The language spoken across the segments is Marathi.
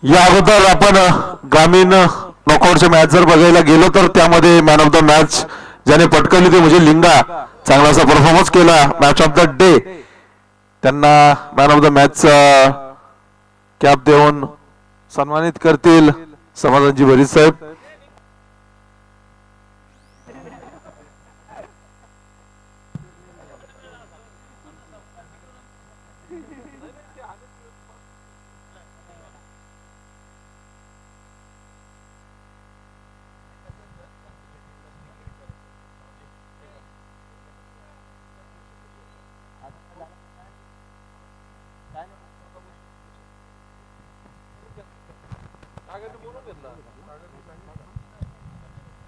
या अगोदर आपण ग्रामीण नॉकआउटचे मॅच जर बघायला गेलो तर त्यामध्ये मॅन ऑफ द मॅच ज्याने पटकवली ते म्हणजे लिंगा, चांगला असा परफॉर्मन्स केला मॅच ऑफ द डे, त्यांना man of the match cap देऊन सन्मानित करतील समाधानजी भरीत साहेब.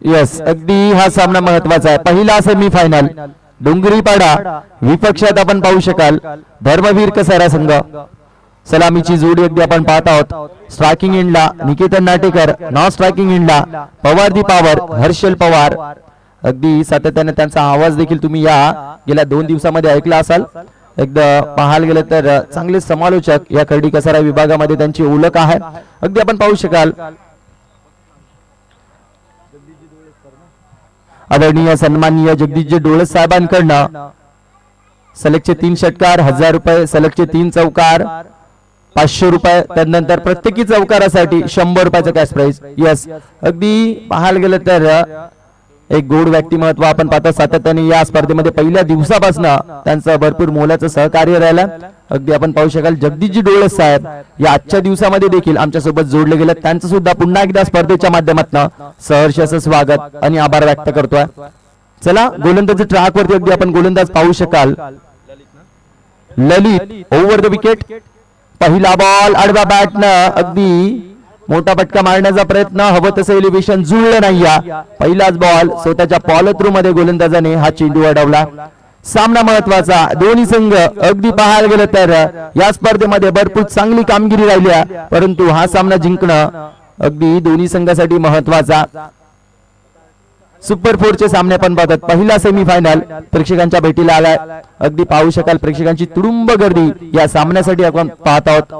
यस, अगदी हा सामना महत्वाचा आहे. पहिला सेमीफायनल डोंगरीपाडा विपक्षात आपण पाहू शकाल धर्मवीर कसारा संघ. सलामीची जोडी अगदी आपण पाहत आहोत. स्ट्रायकिंग एंडला निकेतन नाटेकर, नॉन स्ट्रायकिंग एंडला पवारदी पावर हर्षल पवार. अगदी सातत्याने त्यांचा आवाज देखील तुम्ही गेल्या 2 दिवसामध्ये ऐकला असाल. एकदा पाहायला गेलं तर चांगले समालोचक या खर्डी कसारा विभागामध्ये त्यांची ओळख आहे. अगदी आपण पाहू शकाल आदरणीय सन्माननीय जगदीशजी डोळे साहेबांकडनं सलगचे 3 षटकार 1000 रुपये, सलगचे 3 चौकार 500 रुपये, त्यानंतर प्रत्येकी चौकारासाठी 100 रुपयाचं कॅश प्राइज. यस, अगदी पाहायला गेलं तर एक गोड व्यक्तिमत्व आपण पाहतो. सातत्याने या स्पर्धेमध्ये पहिल्या दिवसापासून त्यांचं भरपूर मोलाचं सहकार्य राहिलं. अगदी आपण पाहू शकाल जगदीशजी डोळे साहेब या आजच्या दिवसामध्ये देखील आमच्या सोबत जोडले गेले. त्यांचं सुद्धा पुन्हा एकदा स्पर्धेच्या माध्यमातून सहर्ष असं स्वागत आणि आभार व्यक्त करतोय. चला गोलंदाजी ट्रॅक वरती अगदी आपण गोलंदाज पाहू शकाल. ललित ओव्हर द विकेट. पहिला बॉल आडव्या बॅटनं अगदी मोठा फटका मारण्याचा प्रयत्न, हवं तसं एलिव्हेशन जुळलं नाही. पहिलाच बॉल स्वतःच्या फॉलो थ्रू मध्ये गोलंदाजाने हा चेंडू अडवला. सामना महत्वाचा. दोन्ही संघ अगदी पाहायला गेलं तर या स्पर्धेमध्ये भरपूर चांगली कामगिरी राहिली, परंतु हा सामना जिंकणं अगदी दोन्ही संघासाठी महत्वाचा. सुपर 4 चे सामने पण पाहतात. पहिला सेमीफायनल प्रेक्षकांच्या भेटीला आलाय. अगदी पाहू शकाल प्रेक्षकांची तुडुंब गर्दी या सामन्यासाठी आपण पाहत आहोत.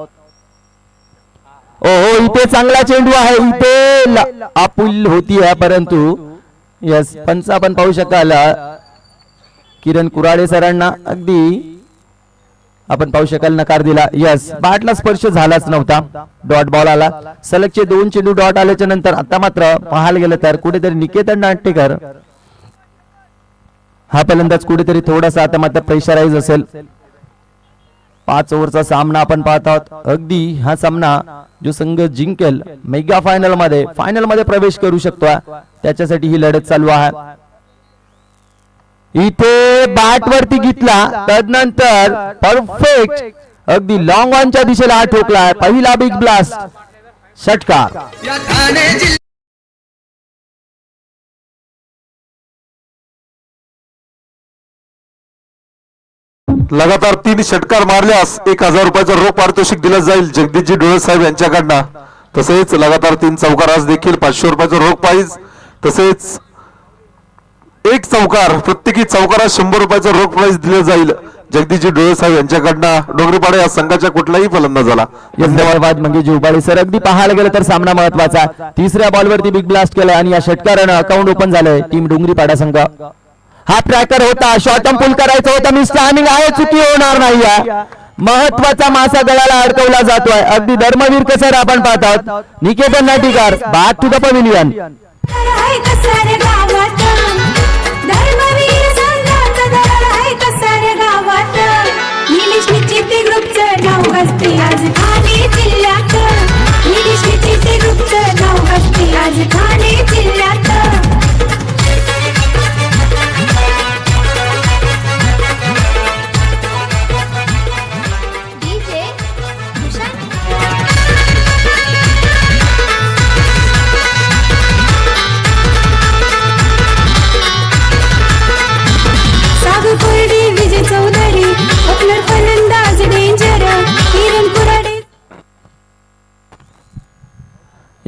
ओहो, इथे चांगला चेंडू आहे, इथे आपुल होती आहे, परंतु यस पंच आपण पाहू शकाल किरण कुराडे सरांना अगदी आपण पाहू शकाल नकार दिला. यस, बॅटला स्पर्श झालाच नव्हता. डॉट बॉल आला. सलगचे 2 चेंडू डॉट आल्याच्या नंतर आता मात्र पाहायला गेलं तर कुठेतरी निकेतन नाटेकर हा फलंदाज कुठेतरी थोडासा आता मात्र प्रेशराईज असेल. 5 ओव्हरचा सामना आपण पाहत आहोत. अगदी हा सामना जो संघ जिंकेल मेगा फायनल मध्ये प्रवेश करू शकतो, त्याच्यासाठी ही लढत चालू आहे. इथे बॅट वरती घेतला, तदनंतर परफेक्ट अगदी लॉंग ऑनच्या दिशेला हा ठोकला. पहिला बिग ब्लास्ट षटकार. लगातार 3 षटकार मारल्यास 1000 रुपयाचं रोख पारितोषिक दिलं जाईल जगदीशजी डोळे साहेब यांच्याकडनं. तसेच लगातार 3 चौकारास देखील 500 रुपयाचं रोख प्राइज, तसेच 1 चौकार प्रत्येकी चौकारास 100 रुपयाचं रोख प्राइज दिलं जाईल जगदीशजी डोळे साहेब यांच्याकडनं डोंगरीपाडा या संघाच्या कुठलाही फलंदाजाला. धन्यवाद मंगेश उबाळे सर. अगदी पाहायला गेलं तर सामना महत्वाचा. 3ऱ्या बॉलवरती बिग ब्लास्ट केला आणि या षटकारानं अकाउंट ओपन झालंय टीम डोंगरीपाडा संघ. हा ट्रॅकर होता, शॉर्टम पुल करायचं होतं, मिस टायमिंग आहे, चुकी होणार नाही. महत्वाचा मासा गळाला अडकवला जातोय. अगदी धर्मवीर कसार आपण पाहत आहोत. Niketan Natekar back to the pavilion.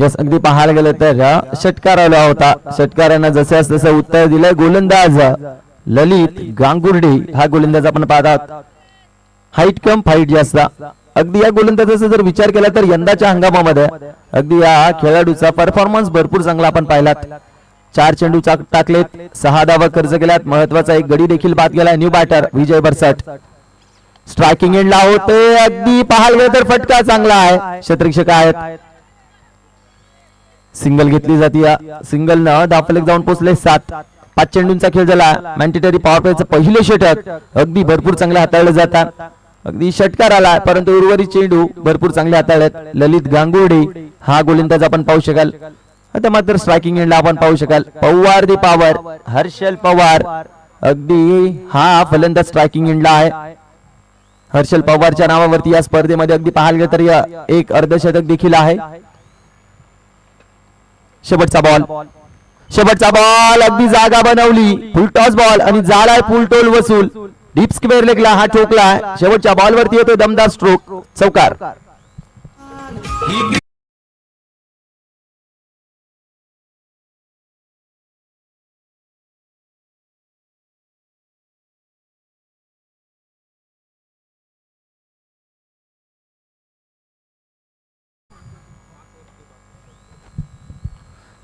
Yes अगदी पाहायला गेलं तर षटकार आला होता. षटकारांना जसं तसं उत्तर दिलंय. गोलंदाज ललित गांगुर्डे हा गोलंदाज आपण पाहतात. हाईट कम फाईट जास्त. अगदी या गोलंदाजाचा जर विचार केला तर यंदाच्या हंगामामध्ये अगदी या खेळाडूचा परफॉर्मन्स भरपूर चांगला आपण पाहिलात. 4 चेंडू टाकलेत, 6 धावा खर्च केल्यात, महत्वाचा एक गडी देखील बाद केलाय. न्यू बॅटर विजय बरसट स्ट्रायकिंग एंडला होते. अगदी पाहायला गेलं तर फटका चांगला आहे. क्षेत्ररक्षक आहेत. सिंगल घेतली जाते. या सिंगल न दाफलक जाऊन पोहोचले 7. 5 चेंडूंचा खेळ झाला. मॅन्डेटरी पॉवर प्लेचं पहिले षटक अगदी भरपूर चांगले हाताळले जातात. अगदी षटकार आला परंतु उर्वरित चेंडू भरपूर चांगले हाताळलेत. ललित गांगुर्डे हा गोलंदाज आपण पाहू शकाल. आता मात्र स्ट्रायकिंग एंडला आपण पाहू शकाल. पवार दी पॉवर हर्षल पवार अगदी हा फलंदाज स्ट्रायकिंग एंडला आहे. हर्षल पवारच्या नावावरती या स्पर्धेमध्ये अगदी पाहायला गेलं तर एक अर्धशतक देखील आहे. शेवटचा बॉल अगदी जागा बनवली. फुल टॉस बॉल आणि झालाय फुल टोल वसूल. डीप स्क्वेअर लेगला हा ठोकला. शेवटच्या बॉलवरती येतो दमदार स्ट्रोक. चौकार.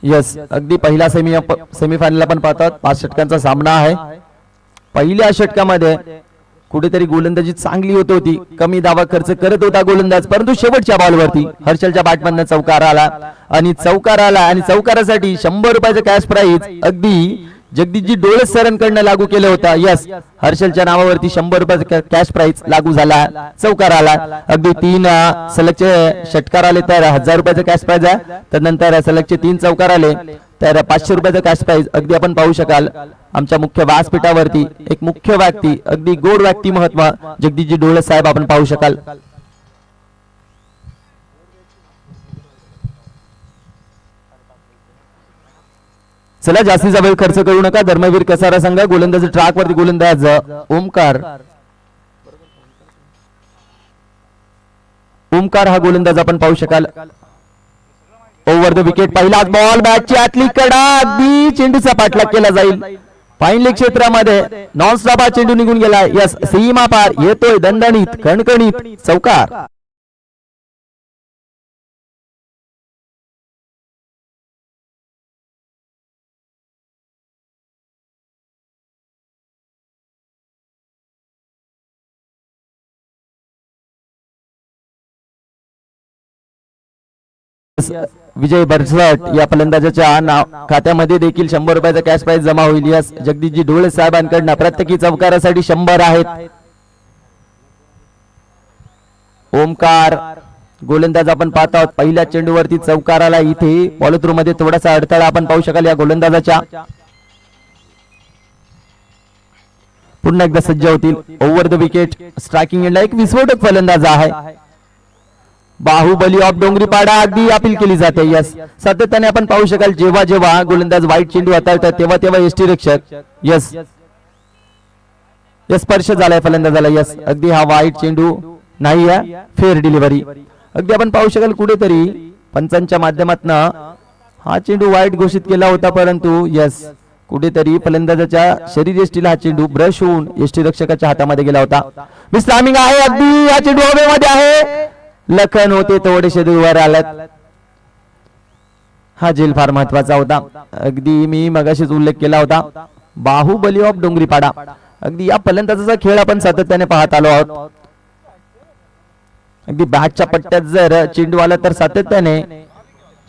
यस अगदी पहिला सेमीफायनल आपण पाहतात. 5 षटकांचा सामना आहे. पहिल्या षटकामध्ये कुठेतरी गोलंदाजी चांगली होत होती. कमी धावा खर्च करत होता गोलंदाज परंतु शेवटच्या बॉलवरती हर्षलच्या बॅटमधनं चौकार आला आणि चौकारासाठी 100 रुपयाचं कॅश प्राइज अगदी जगदीशजी डोळे सरांकडनं लागू केलं होतं. यस हर्षलच्या नावावरती 100 रुपयाचा कॅश प्राइज लागू झाला. चौकार आला. अगदी 3 सलगचे षटकार आले तर 1000 रुपयाचा कॅश प्राइज आहे. त्यानंतर सलगचे 3 चौकार आले तर 500 रुपयाचा कॅश प्राइज अगदी आपण पाहू शकाल. आमच्या मुख्य व्यासपीठावरती एक मुख्य व्यक्ती अगदी गोड व्यक्ती महत्व जगदीशजी डोळे साहेब आपण पाहू शकाल. चला जास्तीचा वेळ खर्च करू नका. धर्मवीर कसारा संघ गोलंदाज ट्रॅक वरती गोलंदाज ओमकार हा गोलंदाज आपण पाहू शकाल. ओव्हर द विकेट पहिलाच बॉल बॅटची आतली कडा अगदी चेंडूचा पाठलाग केला जाईल. फाईन लेग क्षेत्रामध्ये नॉन स्टॉप हा चेंडू निघून गेला. यस सीमा पार येतोय दणदणीत कणकणीत. चौकार. विजय बरसट या फलंदाजाच्या खात्यामध्ये देखील 100 रुपयाचा कॅश प्राइज जमा होईल. यस जगदीशजी डोळे साहेबांकडनं प्रत्येकी चौकारासाठी 100 आहेत. ओमकार गोलंदाज आपण पाहत आहोत. पहिल्या चेंडूवरती चौकाराला इथे पॉलिथ्रो मध्ये थोडासा अडथळा आपण पाहू शकाल या गोलंदाजाच्या. पुन्हा एकदा सज्ज होतील. ओव्हर द विकेट स्ट्रायकिंग एंडला एक विस्फोटक फलंदाज आहे. बाहुबली ऑफ डोंगरीपाडा अगदी अपील केली जाते. यस सातत्याने आपण पाहू शकाल जेव्हा जेव्हा गोलंदाज वाईट चेंडू हाताळतात तेव्हा यष्टी रक्षक यस स्पर्श झालाय फलंदाजाला. यस अगदी हा वाईट चेंडू नाही आहे. फेअर डिलिव्हरी अगदी आपण पाहू शकाल. कुठेतरी पंचांच्या माध्यमातून हा चेंडू वाईट घोषित केला होता परंतु यस कुठेतरी फलंदाजाच्या शरीर यष्टीला हा चेंडू ब्रश होऊन यष्टी रक्षकाच्या हातामध्ये गेला होता. मिस टायमिंग आहे. अगदी हा चेंडू हवेमध्ये आहे. लखन होते थोडेसे दूर आल्यात. हा झेल फार महत्वाचा होता. अगदी मी मगाशीच उल्लेख केला होता. बाहुबली ऑफ डोंगरीपाडा अगदी या फलंदाजाचा खेळ आपण सातत्याने पाहत आलो आहोत. अगदी बॅटच्या पट्ट्यात जर चेंडू आला तर सातत्याने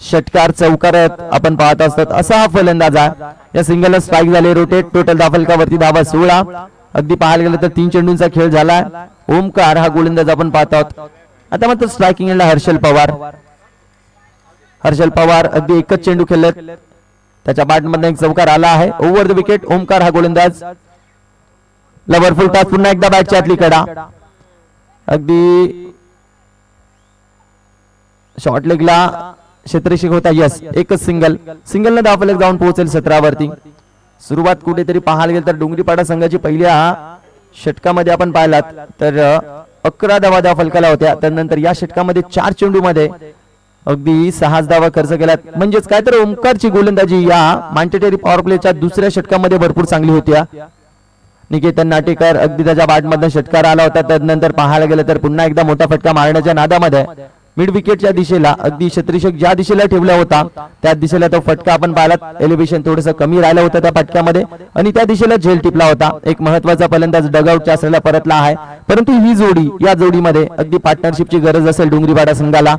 षटकार चौकारात आपण पाहत असतात. असा हा फलंदाज आहे. या सिंगलला स्ट्राईक झाले. रोटेट टोटल धाफलकावरती धावा 16. अगदी पाहायला गेलं तर 3 चेंडूंचा खेळ झाला. ओमकार हा गोलंदाज आपण पाहत आहोत. आता मात्र स्ट्रायकिंग एंडला हर्षल पवार अगदी एकच चेंडू खेळलेत. त्याच्या बॅटमधून एक चौकार आला आहे. ओव्हर द विकेट ओमकार हा गोलंदाज. लवरफुल टॉस पुन्हा एकदा बॅटची आतली कडा. अगदी शॉर्ट लेगला क्षेत्ररक्षक होता. यस एकच सिंगल न धावफलक जाऊन पोहोचेल 17 वरती. सुरुवात कुठेतरी पाहायला गेलं तर डोंगरीपाडा संघाची पहिल्या षटकामध्ये आपण पाहिलात तर 11 धावा फलकाला होत्या. त्यानंतर या षटकामध्ये 4 चेंडू मध्ये अगदी 6 धावा खर्च केल्यात म्हणजेच काय तर ओमकारची गोलंदाजी या मॅन्डेटरी पॉवर प्लेच्या दुसऱ्या षटकामध्ये भरपूर चांगली होती. निकेतन नाटेकर अगदी त्याच्या बॅटमधून षटकार आला होता. त्यानंतर पाहायला गेलं तर पुन्हा एकदा मोठा फटका मारण्याच्या नादामध्ये मिड विकेटच्या दिशेला अगदी क्षेत्ररक्षक ज्या दिशेला ठेवला होता त्या दिशेला तो फटका आपण पाहिला. एलिव्हेशन थोडंसं कमी राहिलं होतं त्या फटक्यामध्ये आणि त्या दिशेला झेल टिपला होता. एक महत्वाचा फलंदाज डगआउटच्या आसऱ्याला परतला आहे. परंतु ही जोडी या जोडीमध्ये अगदी पार्टनरशिपची गरज असेल डोंगरीपाडा संघाला.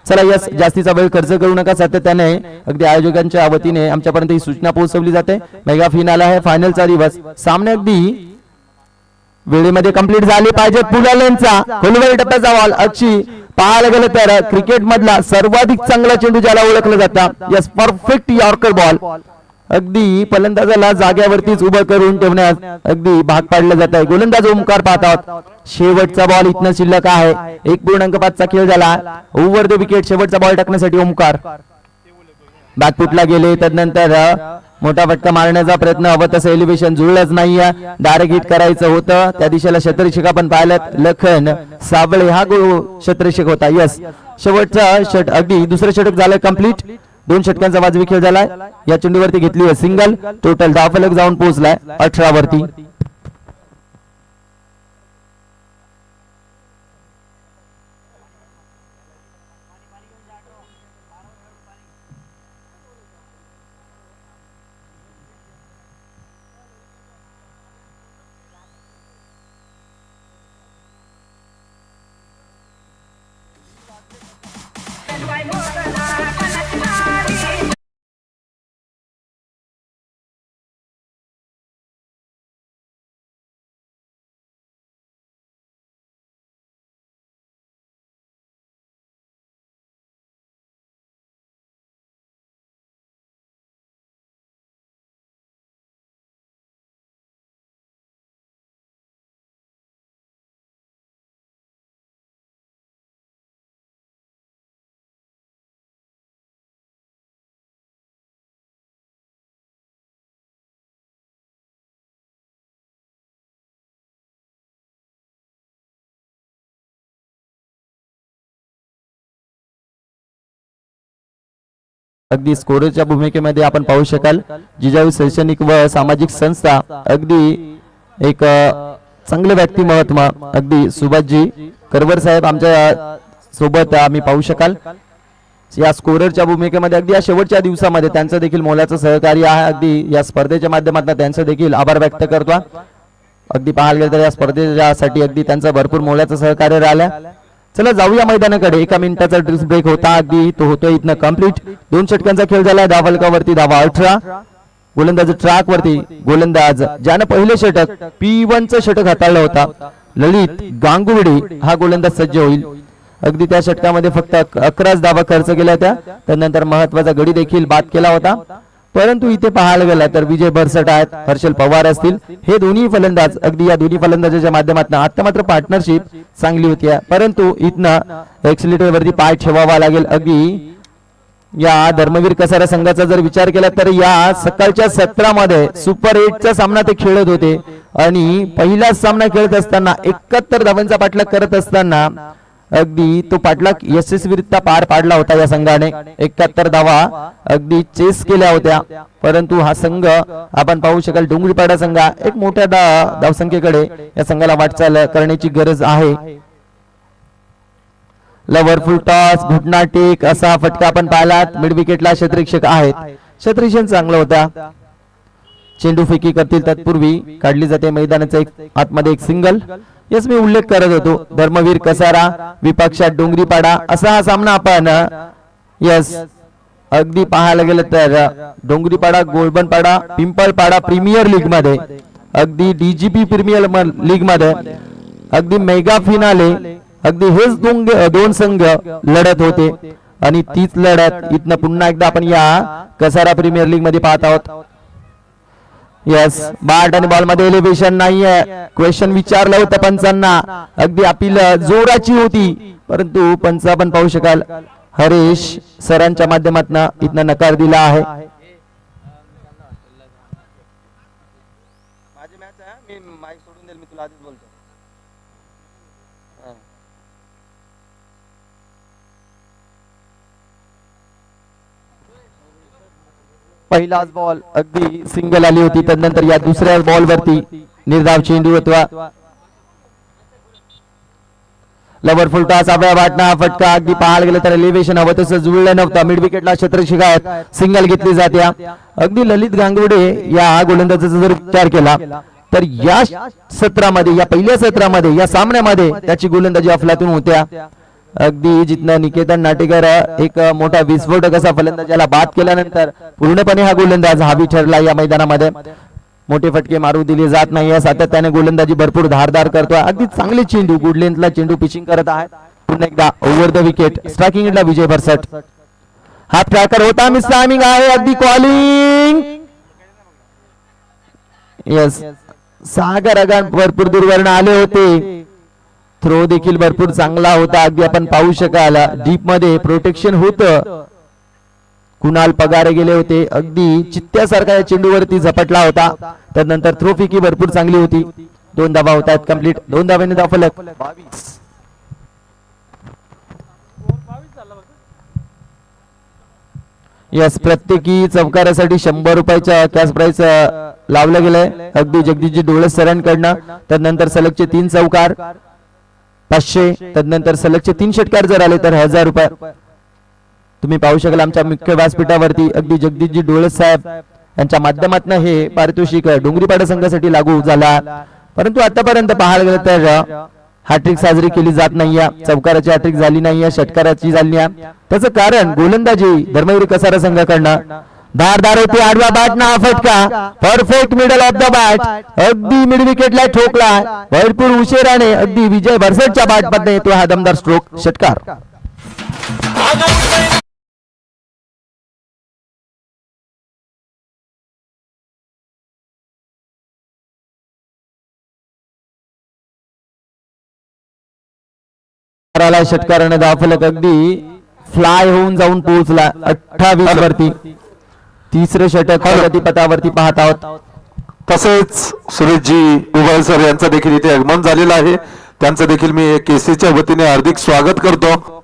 चला यस जास्तीचा वेळ खर्च करू नका. सातत्याने अगदी आयोजकांच्या वतीने आमच्यापर्यंत ही सूचना पोहोचवली जाते. मेगा फिनाल आहे फायनलचा दिवस. सामने अगदी वेळेमध्ये कंप्लीट झाले पाहिजे. पुलालेंचा खोलवर टप्प्याचा बॉल अक्षी पाहायला गेलं तर क्रिकेट मधला सर्वाधिक चांगला चेंडू ज्याला ओळखलं जातं. यस परफेक्ट यॉर्कर बॉल अगदी फलंदाजाला जाग्यावरतीच उभं करून ठेवण्यास अगदी भाग पाडलं जात आहे. गोलंदाज ओमकार पाहत आहोत. शेवटचा बॉल इथनं शिल्लक आहे. 1.5 चा खेळ झाला. ओव्हर द विकेट शेवटचा बॉल टाकण्यासाठी ओमकार बॅकफुटला गेले. त्यानंतर मोठा फटका मारण्याचा प्रयत्न हवं तसं एलिव्हेशन जुळलंच नाहीये. डायरेक्ट हिट करायचं होतं. त्या दिशेला क्षेत्ररक्षक आपण पाहिलं लखन साबळे हा क्षेत्ररक्षक होता. यस शेवटचा षट अगदी दुसरं षटक झालं कंप्लीट. 2 षटकांचा वाजवी खेळ झालाय. या चेंडूवरती घेतली आहे सिंगल. टोटल धावफलक जाऊन पोहोचलाय 18 वरती. अगदी स्कोरच्या भूमिकेमध्ये आपण पाहू शकाल जिजाऊ शैक्षणिक व सामाजिक संस्था अगदी एक चांगले व्यक्तिमत्व अगदी सुभाषजी करवर साहेब आमच्या सोबत आम्ही पाहू शकाल. या स्कोररच्या भूमिकेमध्ये अगदी या शेवटच्या दिवसामध्ये त्यांचं देखील मोलाचं सहकार्य आहे. अगदी या स्पर्धेच्या माध्यमातून त्यांचं देखील आभार व्यक्त करतो. अगदी पाहायला गेलं तर या स्पर्धेसाठी अगदी त्यांचं भरपूर मोलाचं सहकार्य राहिलं. चला जाऊया मैदानाकडे. 1 मिनिटाचा ड्रिंक्स ब्रेक होता अगदी तो होतोय इथनं कंप्लीट. 2 षटकांचा खेळ झाला. धावफलकावरती धावा 18. गोलंदाज ट्रॅक वरती गोलंदाज ज्यानं पहिले षटक P1 चं षटक हाताळलं होता ललित गांगुर्डे हा गोलंदाज सज्ज होईल. अगदी त्या षटकामध्ये फक्त 11 धावा खर्च केल्या होत्या. त्यानंतर महत्वाचा गडी देखील बाद केला होता. परंतु इथे पाहायला गेला तर विजय बरसट आहेत हर्षल पवार असतील हे दोन्ही फलंदाज अगदी या दोन्ही फलंदाजाच्या माध्यमातून आता मात्र पार्टनरशिप चांगली होती. परंतु इथनं एक्सिलेटर वरती पाय ठेवावा लागेल. अगदी या धर्मवीर कसारा संघाचा जर विचार केला तर या सकाळच्या सत्रामध्ये सुपर 8 चा सामना ते खेळत होते आणि पहिला सामना खेळत असताना 71 धावांचा पाठलाग करत असताना अगदी तो पाठलाग यशस्वीरित्या पार पाडला होता. या संघाने 71 धावा अगदी चेस केल्या होत्या. परंतु हा संघ आपण पाहू शकाल डोंगरीपाडा संघ एक मोठ्या धावसंख्येकडे या संघाला वाटचाल करण्याची गरज आहे. लवर फुल टॉस घुटना टेक असा फटका आपण पाहिलात. मिड विकेटला क्षेत्ररक्षक आहेत. क्षेत्ररक्षण चांगलं होता. चेंडू फेकी करतील तत्पूर्वी काढली जाते मैदानाचा एक आतमध्ये एक सिंगल. यस मी उल्लेख करत होतो धर्मवीर कसारा विपक्षात डोंगरीपाडा असा हा सामना आपण यस अगदी पाहायला गेलं तर डोंगरीपाडा गोल्डनपाडा पिंपळपाडा प्रीमियर लीग मध्ये अगदी DGP प्रीमियर लीग मध्ये अगदी मेगा फिनाले अगदी हेच दोन संघ लढत होते आणि तीच लढत इथनं पुन्हा एकदा आपण या कसारा प्रीमियर लीग मध्ये पाहत आहोत. यस बॅट आणि बॉल मध्ये एलिव्हेशन नाहीये. क्वेश्चन विचारलं होतं पंचांना अगदी अपील जोराची होती परंतु पंच आपण पाहू शकाल हरीश सरांच्या माध्यमातून इथनं नकार दिला आहे. माझी मॅच आहे मी माईक सोडून देईल मी तुला आधीच बोलतो. पहिलाच बॉल अगदी सिंगल आली होती. त्यानंतर या दुसऱ्या बॉल वरती निर्धाव चेंडू होता. लवर फुल टॉस आपल्या वाटणा फटका अगदी पाहायला गेलं तर एलिव्हेशन हवं तसं जुळलं नव्हतं. मिड विकेटला क्षेत्रशिगायत सिंगल घेतली जाते. अगदी ललित गांगुडे या गोलंदाजाचा जर विचार केला तर या सत्रामध्ये, या पहिल्या सत्रामध्ये, या सामन्यामध्ये त्याची गोलंदाजी अफलातून होत्या. अगदी जिथनं निकेतन नाटेकर एक मोठा विस्फोटक असा फलंदाजाला बाद केल्यानंतर पूर्णपणे हा गोलंदाज हावी ठरला. या मैदानामध्ये मोठे फटके मारू दिले जात नाही. सातत्याने गोलंदाजी भरपूर धारदार करतोय. अगदी चांगले चेंडू, गुड लेंथला चेंडू पिचिंग करत आहे. पुन्हा एकदा ओव्हर द विकेट स्ट्रायकिंगला विजय भरसट. हा ट्रॅकर होता, मिस टायमिंग आहे. अगदी कॉलिंग, यस, सागर अगान भरपूर दूरवरून आले होते. थ्रो देखील भरपूर चांगला होता. अगदी आपण पाहू शकाल डीप मध्ये प्रोटेक्शन होतं. कुणाल पगारे गेले होते. अगदी चित्त्यासारखा या चेंडूवरती झपटला होता. त्यानंतर थ्रो फेकी भरपूर चांगली होती. 2 धावा होत आहेत कंप्लीट. 2 धाव्याने धाव फलक 22. यस, प्रत्येकी चौकारासाठी 100 रुपयाच्या कॅश प्राइस लावलं गेलंय अगदी जगदीशजी डोळे सरांकडनं. त्यानंतर सलगचे 3 चौकार 500. त्यानंतर सलगचे 3 षटकार जर आले तर 1000 रुपये. तुम्ही पाहू शकाल आमच्या मुख्य व्यासपीठावरती अगदी जगदीशजी डोळे साहेब यांच्या माध्यमातून हे पारितोषिक डोंगरीपाडा संघासाठी लागू झाला. परंतु आतापर्यंत पाहायला गेलं तर हॅट्रिक साजरी केली जात नाहीये. चौकाराची हॅट्रिक झाली नाहीये, षटकाराची झाली नाही. त्याचं कारण गोलंदाजी धर्मवीर कसारा संघाकडनं धारदार होती. आडव्या बॅटना फटका perfect middle of the bat अगदी मिड विकेटला ठोकला. भरपूर उशिराने अगदी विजय भरसटच्या बॅटमध्ये येतो हा दमदार स्ट्रोक षटकार. षटकाराने धावफलक अगदी फ्लाय होऊन जाऊन पोहोचला 28 वरती. तिसरे षटक गतीपथावरती पाहत आहोत. तसेच सुरेशजी उबाळ सर यांचा देखील इथे आगमन झालेलं आहे. त्यांचं देखील मी केसीच्या वतीने हार्दिक स्वागत करतो.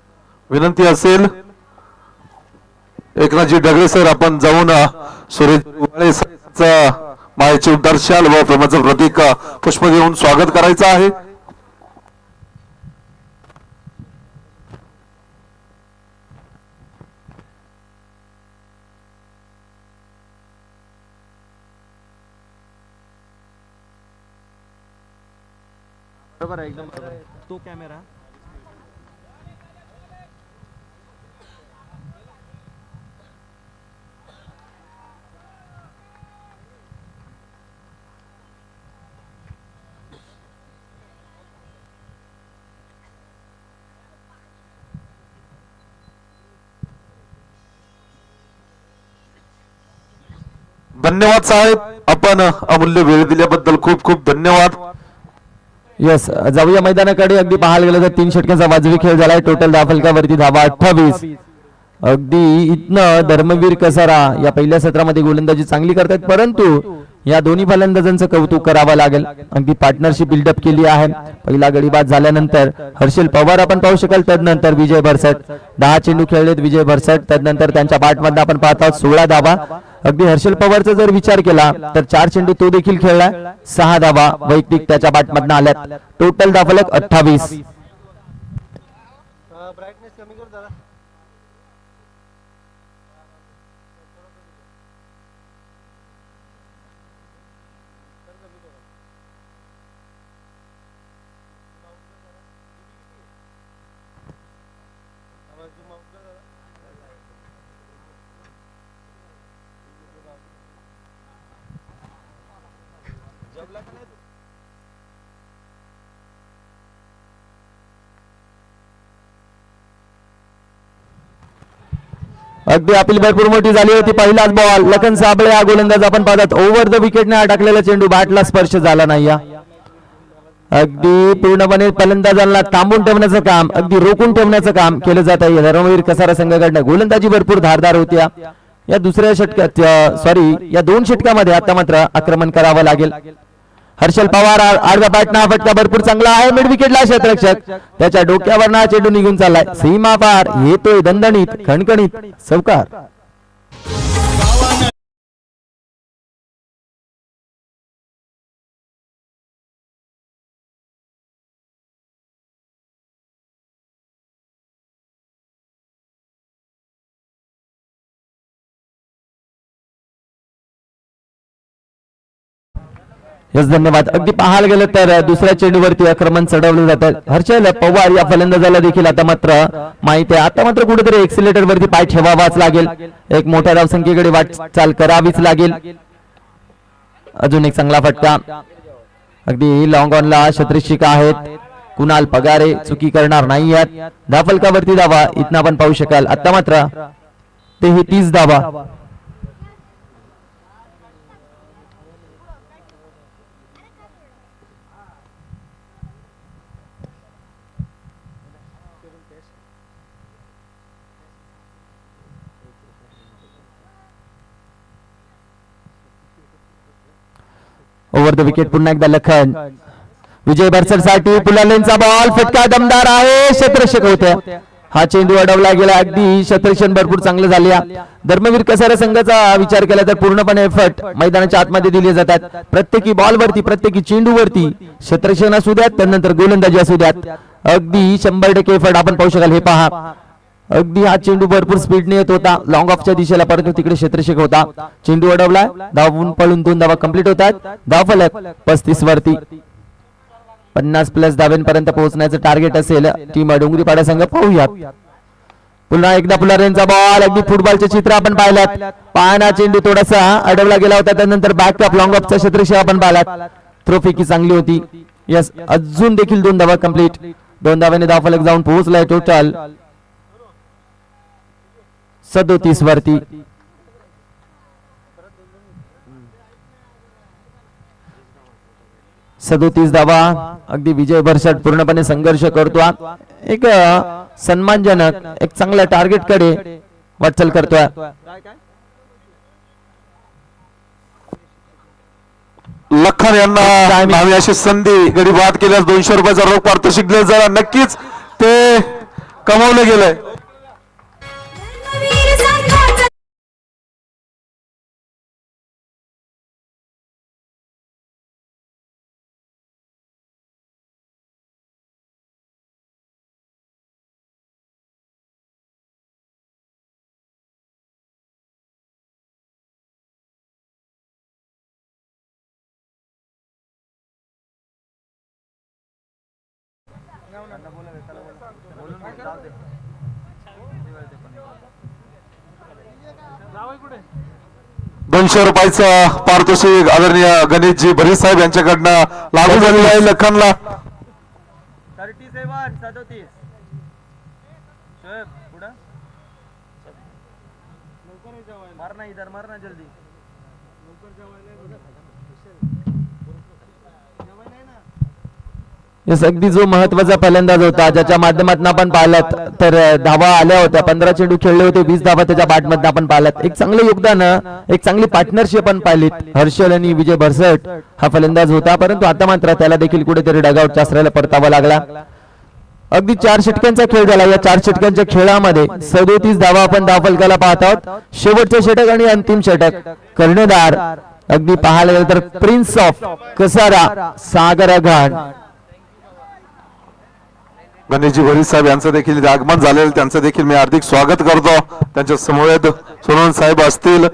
विनंती असेल एकनाथजी डगरे सर आपण जाऊन सुरेश उबाळे सरांचा मायेचे उद्धार शाल व प्रेमाचं प्रतीक पुष्प देऊन स्वागत करायचं आहे. बरोबर आहे, एकदम बरोबर आहे. तो कॅमेरा धन्यवाद साहेब, आपण अमूल्य वेळ दिल्याबद्दल खूप खूप धन्यवाद. यस, जाऊया मैदानाकडे. अगदी पाहायला गेलं तर 3 षटकांचा वाजवी खेळ झालाय. टोटल धावफलकावरती धावा 28. अगदी इथनं धर्मवीर कसारा या पहिल्या सत्रामध्ये गोलंदाजी चांगली करतात. परंतु या दोन्ही फलंदाजांचं कौतुक करावं लागेल. अगदी पार्टनरशिप बिल्डअप केली आहे. पहिला गडी बाद झाल्यानंतर हर्षल पवार आपण पाहू शकाल. त्यानंतर विजय भरसट 10 चेंडू खेळलेत विजय भरसट. त्यानंतर त्यांच्या बॅटमध्ये आपण पाहत आहोत 16 धावा. अगदी हर्षल पवारचा जर विचार केला तर 4 चेंडू तो देखील खेळला. 6 धावा वैयक्तिक त्याच्या बॅटमधनं आल्यात. टोटल धावफलक 28. ब्राईटनेस कमी कर जरा. अगदी अपील भरपूर मोठी झाली होती. पहिलाच बॉल लखन साबळे हा गोलंदाज आपण पाहतात. ओव्हर द विकेटने अडकलेला चेंडू बॅटला स्पर्श झाला नाही. अगदी पूर्णपणे फलंदाजांना थांबून ठेवण्याचं काम, अगदी रोखून ठेवण्याचं काम केलं जात आहे धर्मवीर कसारा संघाकडनं. गोलंदाजी भरपूर धारदार होती. या दुसऱ्या षटकात या 2 षटकामध्ये आता मात्र आक्रमण करावं लागेल. हर्षल पवार आडव्या बॅटना फटका भरपूर चांगला आहे. मिड विकेटला क्षेत्ररक्षक त्याच्या डोक्यावर ना चेंडू निघून चाललाय. सीमा पार येतोय दणदणीत खणखणीत चौकार. यस धन्यवाद. अगदी पाहायला गेलं तर दुसऱ्या चेंडूवरती आक्रमण चढवलं जातं. हर्षल पवार या फलंदाजाला देखील आता मात्र माहिती आहे, आता मात्र कुठेतरी एक्सिलेटर वरती पाय ठेवावाच लागेल. एक मोठ्या धावसंख्येकडे वाटचाल करावीच लागेल. अजून एक चांगला फटका. अगदी लॉंग ऑनला शतरक्षक आहेत कुणाल पगारे, चुकी करणार नाही आहेत. धावफलकावरती धावा इथं आपण पाहू शकाल. आता मात्र ते ही 30 धावा. ओव्हर द विकेट पुन्हा एकदा लखन. विजय बरसरसाठी पुलालेंचा बॉल फटका दमदार आहे, क्षेत्ररक्षक होते. हा चेंडू अडवला गेला. अगदी क्षेत्ररक्षण भरपूर चांगलं झाले. धर्मवीर कसारा संघाचा विचार केला तर पूर्णपणे एफर्ट मैदानाच्या आतमध्ये दिले जातात. प्रत्येकी बॉल वरती, प्रत्येकी चेंडूवरती क्षेत्ररक्षण असू द्यात, त्यानंतर गोलंदाजी असू द्यात, अगदी 100% एफर्ट आपण पाहू शकाल. हे पहा, अगदी हा चेंडू भरपूर स्पीडने येत होता लॉंग ऑफच्या दिशेला, परंतु तिकडे क्षेत्ररक्षक होता. चेंडू अडवला, धावून पळून 2 धावा कंप्लीट होतात. धावफलक 35 वरती. 50+ धाव्यांपर्यंत पोहोचण्याचं टार्गेट असेल टीम डोंगरीपाडा संघ. पाहूयात पुन्हा एकदा पुलारेंचा बॉल. अगदी फुटबॉलचे चित्र आपण पाहिलात. पाहणा चेंडू थोडासा अडवला गेला होता, त्यानंतर बॅकअप लॉंग ऑफचा क्षेत्ररक्षक आपण पाहिलात. थ्रो फेकी चांगली होती. यस, अजून देखील 2 धावा कंप्लीट. 2 धाव्याने धावफलक जाऊन पोहोचलाय टोटल 37 वरती. धावा. अगदी विजय भरसट पूर्णपणे संघर्ष करतो. एक सन्मानजनक, एक चांगल्या टार्गेट कडे वाटचाल करतोय. लखन यांना नावी अशी संधी गडी बाद केल्यास 200 रुपयाचा रोख पारितोषिक दिले जरा नक्कीच ते कमावलं गेलंय. दोनशे रुपयाचं पारितोषिक आदरणीय गणेशजी भरीस साहेब यांच्याकडनं लागू झालेलं आहे लखनला. 37 मारना इधर, मारना जल्दी. यस, अगदी जो महत्वाचा फलंदाज होता ज्याच्या माध्यमातून आपण पाहिलात तर धावा आल्या होत्या. 15 चेंडू खेळले होते, 20 धावा त्याच्या बॅटमधून आपण पाहिलात. एक चांगलं योगदान, एक चांगली पार्टनरशिप आपण पाहिलीत. हर्षल आणि विजय भरसट हा फलंदाज होता, परंतु आता मात्र त्याला देखील कुठेतरी डगआउटच्या आश्रयाला परतावा लागला. अगदी 4 षटकांचा खेळ झाला. या 4 षटकांच्या खेळामध्ये 37 धावा आपण धावफलकाला पाहत आहोत. शेवटचे षटक आणि अंतिम षटक कर्णधार अगदी पाहायला गेलं तर प्रिन्स ऑफ कसारा सागर आघाड गणेशजी भरीस साहेब यांचं देखील इथे आगमन झालेलं, त्यांचं देखील मी हार्दिक स्वागत करतो. त्यांच्या समवेत सोनवणे साहेब असतील,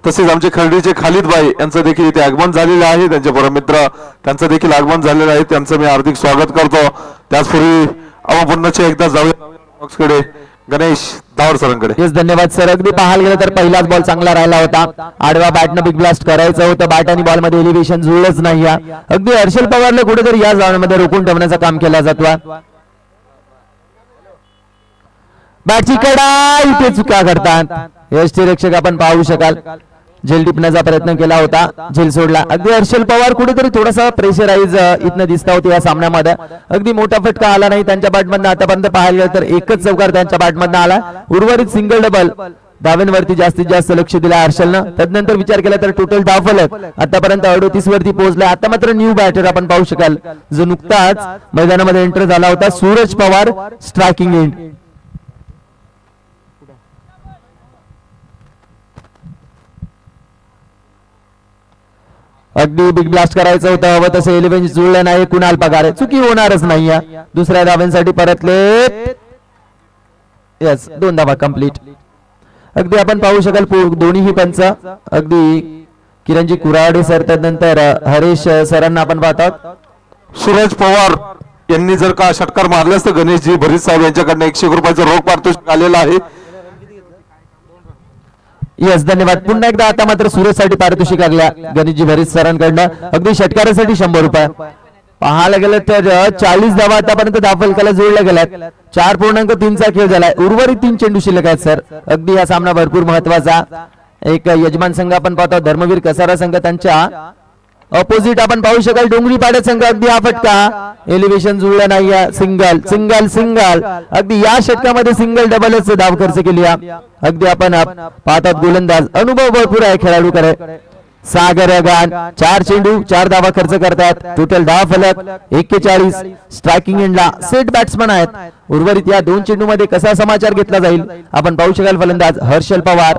तसेच आमचे खर्डीचे खालिद भाई यांचं देखील इथे आगमन झालेलं आहे. त्यांचे परमित्र त्यांचं देखील आगमन झालेलं आहे, त्यांचं मी हार्दिक स्वागत करतो. त्याचपूर्वी आपण पुन्हा एकदा जाऊया गणेश दावर सरांकडे. येस, धन्यवाद सर. अगदी पाहायला गेलं तर पहिलाच बॉल चांगला राहिला होता. आडवा बॅटनं बिग ब्लास्ट करायचं होतं, बॅट आणि बॉल मध्ये एलिव्हेशन जुळलंच नाही. अगदी हर्षल पवारला कुठेतरी या जाण्यामध्ये रोखून ठेवण्याचं काम केलं जातो. बॅटची कडा, इथे चुका करतात यष्टीरक्षक आपण पाहू शकाल. झेल टिपण्याचा प्रयत्न केला होता, झेल सोडला. अगदी हर्षल पवार कुठेतरी थोडासा प्रेशराईज इथनं दिसता होते या सामन्यामध्ये. अगदी मोठा फटका आला नाही त्यांच्या बॅटमधनं आतापर्यंत पाहायला गेलं तर एकच चौकार त्यांच्या बॅटमधनं आला. उर्वरित सिंगल डबल धाव्यांवरती जास्तीत जास्त लक्ष दिलं हर्षलनं. त्यानंतर विचार केला तर टोटल धावफलक आतापर्यंत 38 वरती पोहोचला. आता मात्र न्यू बॅटर आपण पाहू शकाल जो नुकताच मैदानामध्ये एंटर झाला होता, सूरज पवार, स्ट्रायकिंग एंड. अगदी बिग ब्लास्ट करायचं होतं, हवं तसं 11 जुळलं नाही. कुणाल पगार चुकी होणारच नाही. दुसऱ्या धाव्यांसाठी परतले. यस, 2 धावा कंप्लीट. अगदी आपण पाहू शकाल दोन्हीही पंच अगदी किरणजी कुराडे सर, त्यानंतर हरेश सरांना आपण पाहतात. सूरज पवार यांनी जर का षटकार मारल्यास तर गणेशजी भरीत साहेब यांच्याकडनं 100 रुपयाचं रोख पारितोषिक आलेलं आहे. यस, धन्यवाद. पुन्हा एकदा आता मात्र सूरज साठी पारितोषिक लागल्या गणेशजी भरीत सरांकडनं अगदी षटकारासाठी 100 रुपये. पाहायला गेलं तर 40 धावा आतापर्यंत दाफलकाला जोडल्या गेल्यात. 4.3चा खेळ झालाय. उर्वरित 3 चेंडू शिल्लक आहेत सर. अगदी हा सामना भरपूर महत्वाचा. एक यजमान संघ आपण पाहतो धर्मवीर कसारा संघ, त्यांच्या ऑपोजिट आपण पाहू शकाल डोंगरी पाड्या संघ. अगदी हा फटका एलिव्हेशन जुळलं नाही. सिंगल सिंगल सिंगल, अगदी या षटकामध्ये सिंगल डबलच धाव खर्च केली. अगदी आपण पाहतात गोलंदाज अनुभव भरपूर आहे खेळाडूकडे. सागर अगान 4 चेंडू 4 धावा खर्च करतात. टोटल धाव फलक 41. स्ट्रायकिंग एंडला सेट बॅट्समन आहेत. उर्वरित या 2 चेंडू मध्ये कसा समाचार घेतला जाईल आपण पाहू शकाल. फलंदाज हर्षल पवार.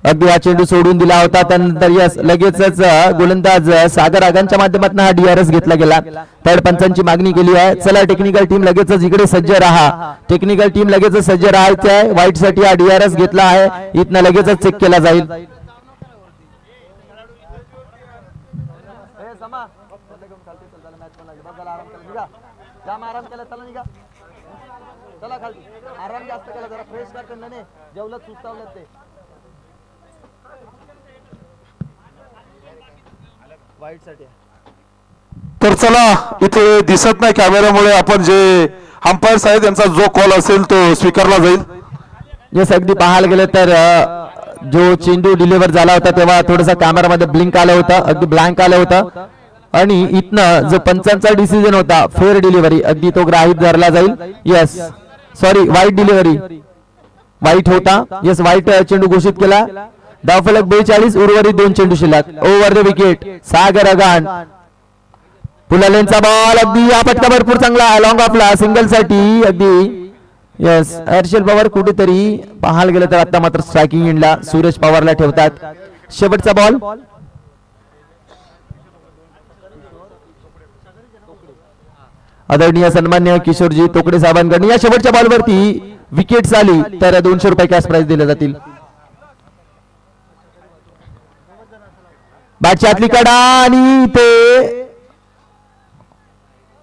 अगदी हा चेंडू सोडून दिला होता. त्यानंतर यस लगेचच गोलंदाज सागर आगांच्या माध्यमातून हा डीआरएस घेतला गेला. थर्ड पंचांची मागणी केली आहे. चला टेक्निकल टीम लगेचच इकडे सज्ज राहा. टेक्निकल टीम लगेचच सज्ज राहायचे आहे. व्हाईट साठी हा डीआरएस घेतला आहे. इथनं लगेचच चेक केला जाईल. आराम जास्त केला जरा फ्रेश कर जेवलं सुस्तावलं ते वाईट साठी. तर चला इथे दिसत नाही कॅमेऱ्यामुळे, आपण जे अंपायर आहेत यांचा जो कॉल असेल तो स्वीकारला जाईल. यस, अगदी पाहायला गेलं तर जो चेंडू डिलिव्हर झाला होता तेव्हा थोडासा कॅमेरामध्ये ब्लिंक आलं होतं. अगदी ब्लँक आलं होतं. आणि इथनं जो पंचांचा डिसिजन होता फेअर डिलिव्हरी अगदी तो ग्राह्य धरला जाईल. यस, सॉरी, वाईट डिलिव्हरी वाईट होता. यस, वाईट चेंडू घोषित केला. धावफलक 42. उर्वरित 2 चेंडू शिल्लक. Over the wicket Sagar Agan. पुलालेंचा बॉल अगदी हा फटका भरपूर चांगला लॉंग ऑफला सिंगल साठी. अगदी यस, हर्षल पवार कुठेतरी पाहायला गेलं तर आता मात्र स्ट्रायकिंग एंडला सूरज पवारला ठेवतात. शेवटचा बॉल. आदरणीय सन्मान्य किशोरजी तोकडे साहेबांकडून या शेवटच्या बॉलवरती विकेट आली तर 200 रुपये कॅश प्राइज दिले जातील. बॅटची आतली कडा आणि ते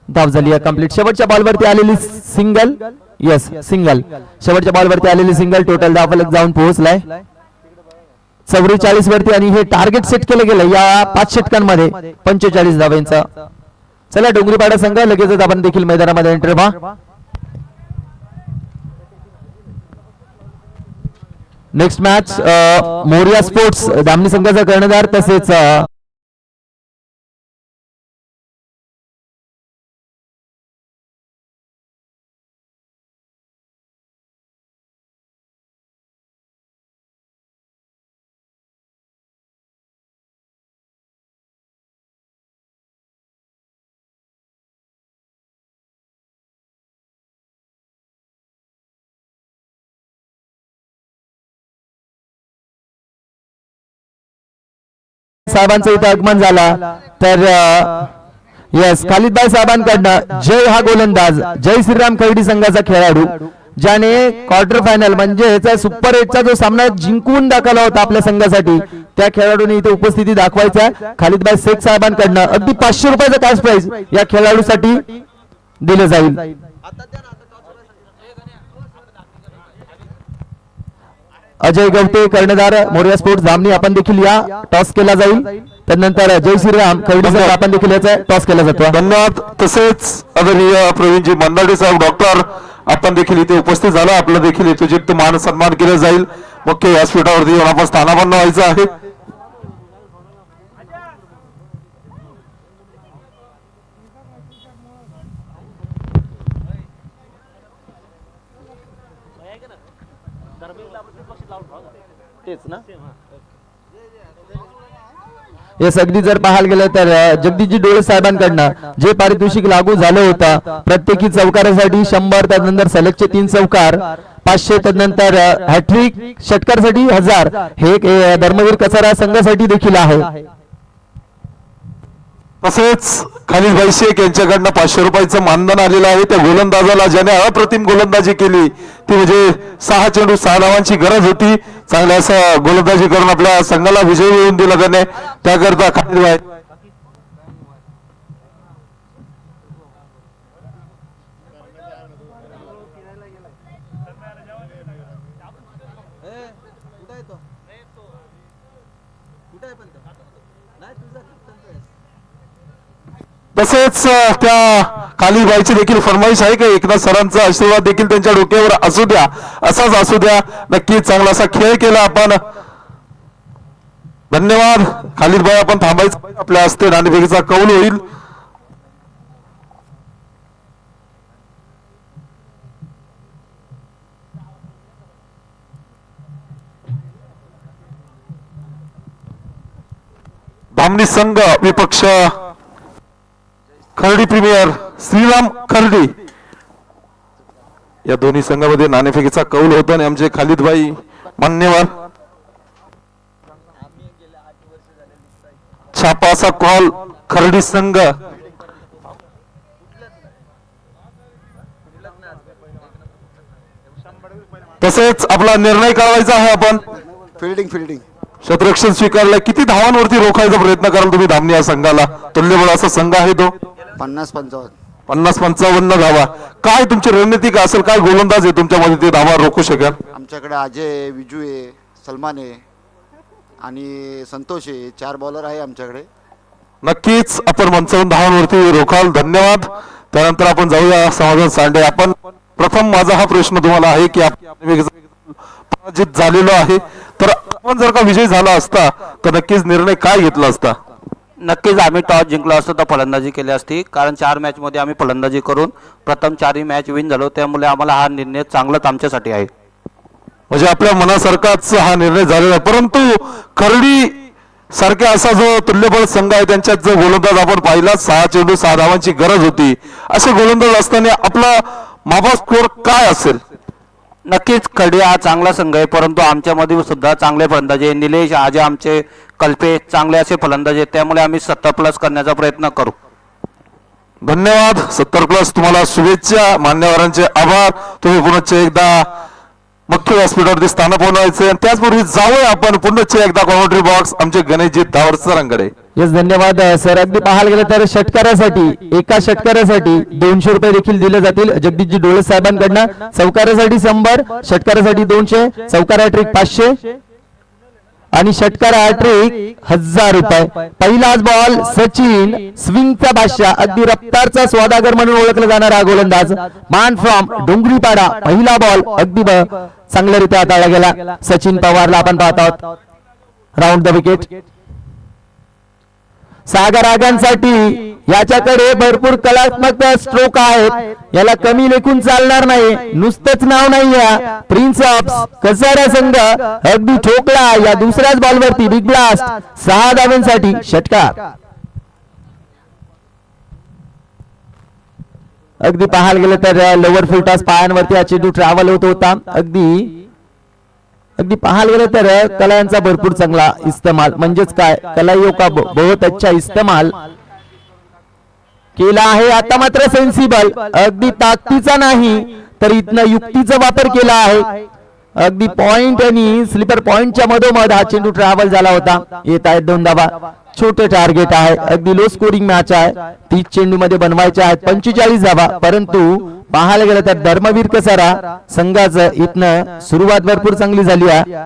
धाव झाली कंप्लीट. शेवटच्या बॉलवरती आलेली सिंगल. Yes, single. शेवटच्या बॉलवरती आलेली सिंगल. टोटल धाव फलक जाऊन पोहोचलाय 44 वरती. आणि हे टार्गेट सेट केलं गेलं या 5 षटकांमध्ये 45 धावांचा. चला डोंगरीपाडा संघ लगेचच आपण देखील मैदानामध्ये एंटर व्हा. Next match Moriya sports Dhamani संघाचा कर्णधार तसेच साहेबांचं इथं आगमन झाला. तर यस, खालिदभाई साहेबांकडनं जय हा गोलंदाज जय श्रीराम खर्डी संघाचा खेळाडू ज्याने क्वार्टर फायनल म्हणजे सुपर 8चा जो सामना जिंकून दाखवला होता आपल्या संघासाठी, त्या खेळाडूने इथे उपस्थिती दाखवायचा आहे. खालिदभाई शेख साहेबांकडनं अगदी 500 रुपयाचं कॅश प्राइज या खेळाडूसाठी दिलं जाईल. अजय गवटे कर्णधार मोरिया स्पोर्ट्स धामणी आपण देखील या टॉस केला जाईल. त्यानंतर जय श्रीराम खर्डी संघ आपण देखील याचा टॉस केला जातो. धन्यवाद. तसेच आदरणीय प्रवीणजी मंदाडे साहेब डॉक्टर आपण देखील इथे उपस्थित झाला. आपलं देखील यथोचित मान सन्मान केला जाईल. मुख्य व्यासपीठावरती येऊन आपण स्थानापन्न व्हायचं आहे. हे सगळी जर पाहायला गेलं तर जगदीशजी डोळे साहेबांकडनं जे पारितोषिक लागू झालं होतं प्रत्येकी चौकारासाठी 100, त्यानंतर सलगचे 3 चौकार 500, त्यानंतर हॅट्रिक षटकारसाठी 1000 हे धर्मवीर कसारा संघासाठी देखील आहे. तसेच खालीलभाई शेख यांच्याकडनं 500 रुपयाचं मानधन आलेलं आहे. त्या गोलंदाजाला ज्याने अप्रतिम गोलंदाजी केली ती म्हणजे 6 चेंडू 6 धावांची गरज होती. चांगल्या असं गोलंदाजी करून आपल्या संघाला विजय मिळवून दिला त्याने. त्याकरता खालीलभाई कुठे आहे तो कुठे आहे पण तो नाही तुझा तसेच त्या खालीलबाईची देखील फरमाईश आहे की एकनाथ सरांचा आशीर्वाद देखील त्यांच्या डोक्यावर असू द्या, असाच असू द्या. नक्कीच चांगला असा खेळ केला आपण. धन्यवाद खालीलबाई. आपण थांबायचं, आपल्या हस्ते नाणेफेकीचा कौल होईल. धामणी संघ विपक्ष खर्डी प्रीमियर श्रीराम खर्डी या दोन्ही संघामध्ये नाणेफेकीचा कौल होता आणि आमचे खालिदभाई मान्यवर छापा असा कॉल खर्डी संघ. तसेच आपला निर्णय कळवायचा आहे. आपण फिल्डिंग शतरक्षण स्वीकारलाय. किती धावांवरती रोखायचा प्रयत्न कराल तुम्ही धामणी या संघाला? तुल्यबळ असा संघ आहे तो. 50-55 50-55 धावा. काय तुमची रणनीती काय असेल? काय गोलंदाज आहे तुमच्यामध्ये ते धावा रोखू शकेल? आमच्याकडे अजय, विजू आहे, सलमान आहे आणि संतोष आहे. 4 बॉलर आहे आमच्याकडे. नक्कीच आपण 55 धावांवरती रोखाल. धन्यवाद. त्यानंतर आपण जाऊया समाधान सांडे. आपण प्रथम माझा हा प्रश्न तुम्हाला आहे की आपण पराजित झालेलो आहे, तर आपण जर का विजय झाला असता तर नक्कीच निर्णय काय घेतला असता? नक्कीच आम्ही टॉस जिंकलो असतो तर फलंदाजी केली असती, कारण 4 मॅचमध्ये आम्ही फलंदाजी करून प्रथम 4ही मॅच विन झालो. त्यामुळे आम्हाला हा निर्णय चांगलाच आमच्यासाठी आहे. म्हणजे आपल्या मनासारखाच हा निर्णय झालेला आहे. परंतु खर्डी सारख्या असा जो तुल्यबळ संघ आहे त्यांच्यात जो गोलंदाज आपण पाहिला 6 चेंडू 6 धावांची गरज होती, असे गोलंदाज असताना आपला माफा स्कोर काय असेल? नक्कीच खर्डी हा चांगला संघ आहे, परंतु आमच्यामध्ये सुद्धा चांगले फलंदाजी आहे. निलेश आज आमचे कल्पे चांगले असे फलंदाजी आहेत, त्यामुळे आम्ही 70+ करण्याचा प्रयत्न करू. धन्यवाद. 70+ तुम्हाला शुभेच्छा. मान्यवरांचे आभार. तुम्ही पुन्हा एकदा मुख्य व्यासपीठावरती स्थान पोहोचायचे. आणि त्याचपूर्वी जाऊया आपण पुन्हा एकदा कॉमेंट्री बॉक्स आमचे गणेशजी दावर सरांकडे. येस, धन्यवाद सर. अगदी पाहायला गेलं तर षटकारासाठी एका षटकारासाठी 200 रुपये देखील दिले जातील जगदीशजी डोळे साहेबांकडनं. चौकारासाठी 100, षटकारासाठी 200, चौकार हॅट्रिक 500 आणि षटकार हॅट्रिक 1000 रुपये. पहिलाच बॉल सचिन, स्विंगचा बादशाह, अगदी रफ्तारचा स्वादागर म्हणून ओळखला जाणारा हा गोलंदाज, मान फ्रॉम डोंगरीपाडा. पहिला बॉल अगदी चांगल्यारीत्या हाताळला गेला. सचिन पवारला आपण पाहत आहोत. Round the wicket. सागर आगांसाठी याच्याकडे भरपूर कलात्मक स्ट्रोक आहेत, याला कमी लेखून चालणार नाही. नुसतंच नाव नाही या प्रिन्स ऑफ कसारा संघ अगदी ठोकला या दुसऱ्याच बॉलवरती. बिग ब्लास्ट 6 धावांसाठी षटकार. अगदी पाहायला गेलं तर लोअर फुल टॉस पायांवरती हा चेंडू ट्रॅव्हल होत होता. अगदी पाहायला गेलं तर कलांचा भरपूर चांगला इस्तेमाल, म्हणजेच काय कलाइयों का बहुत अच्छा इस्तेमाल केला आहे. आता मात्र सेन्सिबल, अगदी ताकदीचा नाही तर इथनं युक्तीचा वापर केला आहे. अगदी पॉइंट आणि स्लीपर पॉइंटच्या मधोमध हा चेंडू ट्रॅव्हल झाला होता. येत आहेत 2 धावा. छोटे टार्गेट आहे, अगदी लो स्कोरिंग मॅच आहे. 30 चेंडू मध्ये बनवायचे आहेत 45 धावा. परंतु पाहायला गेलं तर धर्मवीर कसारा संघाचं इथनं सुरुवात भरपूर चांगली झाली आहे.